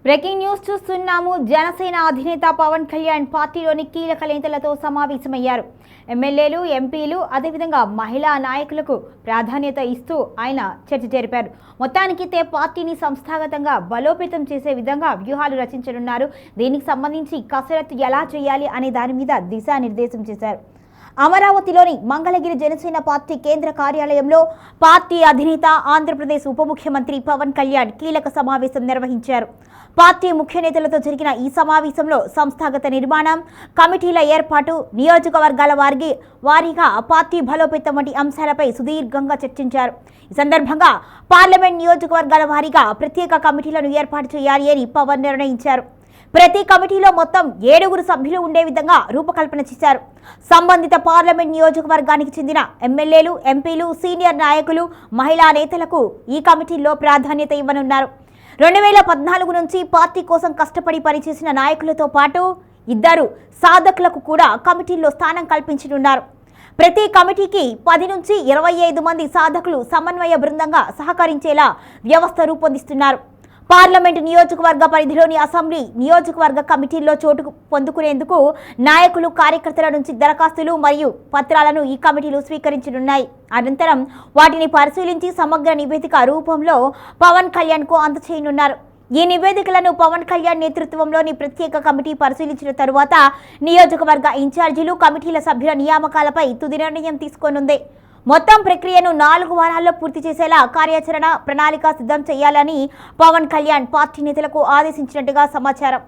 Breaking news చూస్తున్నాము. జనసేన అధినేత పవన్ కళ్యాణ్ పార్టీలోని కీలక నేతలతో సమావేశమయ్యారు. ఎమ్మెల్యేలు, ఎంపీలు, అదేవిధంగా మహిళా నాయకులకు ప్రాధాన్యత ఇస్తూ ఆయన చర్చ జరిపారు. మొత్తానికైతే పార్టీని సంస్థాగతంగా బలోపేతం చేసే విధంగా వ్యూహాలు రచించనున్నారు. దీనికి సంబంధించి కసరత్తు ఎలా చేయాలి అనే దాని మీద దిశానిర్దేశం చేశారు. అమరావతిలోని మంగళగిరి జనసేన పార్టీ కేంద్ర కార్యాలయంలో పార్టీ అధినేత ఆంధ్రప్రదేశ్ ఉప ముఖ్యమంత్రి పవన్ కళ్యాణ్ కీలక సమావేశం నిర్వహించారు. పార్టీ ముఖ్య నేతలతో జరిగిన ఈ సమావేశంలో సంస్థాగత నిర్మాణం, కమిటీల ఏర్పాటు, నియోజకవర్గాల వారీగా పార్టీ బలోపేతం వంటి అంశాలపై సుదీర్ఘంగా చర్చించారు. ఈ సందర్భంగా పార్లమెంట్ నియోజకవర్గాల వారీగా ప్రత్యేక కమిటీలను ఏర్పాటు చేయాలి అని పవన్ నిర్ణయించారు. ప్రతి కమిటీలో మొత్తం 7 సభ్యులు ఉండే విధంగా రూపకల్పన చేశారు. సంబంధిత పార్లమెంట్ నియోజకవర్గానికి చెందిన ఎమ్మెల్యేలు, ఎంపీలు, సీనియర్ నాయకులు, మహిళా నేతలకు ఈ కమిటీల్లో ప్రాధాన్యత ఇవ్వనున్నారు. 2014 నుంచి పార్టీ కోసం కష్టపడి పనిచేసిన నాయకులతో పాటు 2 సాధకులకు కూడా కమిటీల్లో స్థానం కల్పించనున్నారు. ప్రతి కమిటీకి 10 నుంచి 25 మంది సాధకులు సమన్వయ బృందంగా సహకరించేలా వ్యవస్థ రూపొందిస్తున్నారు. పార్లమెంటు నియోజకవర్గ పరిధిలోని అసెంబ్లీ నియోజకవర్గ కమిటీల్లో చోటు పొందుకునేందుకు నాయకులు, కార్యకర్తల నుంచి దరఖాస్తులు మరియు పత్రాలను ఈ కమిటీలు స్వీకరించనున్నాయి. అనంతరం వాటిని పరిశీలించి సమగ్ర నివేదిక రూపంలో పవన్ కళ్యాణ్కు అందజేయనున్నారు. ఈ నివేదికలను పవన్ కళ్యాణ్ నేతృత్వంలోని ప్రత్యేక కమిటీ పరిశీలించిన తరువాత నియోజకవర్గ ఇన్ఛార్జీలు, కమిటీల సభ్యుల నియామకాలపై తుది నిర్ణయం తీసుకోనుంది. మొత్తం ప్రక్రియను 4 వారాల్లో పూర్తి చేసేలా కార్యాచరణ ప్రణాళిక సిద్ధం చేయాలని పవన్ కళ్యాణ్ పార్టీ నేతలకు ఆదేశించినట్టుగా సమాచారం.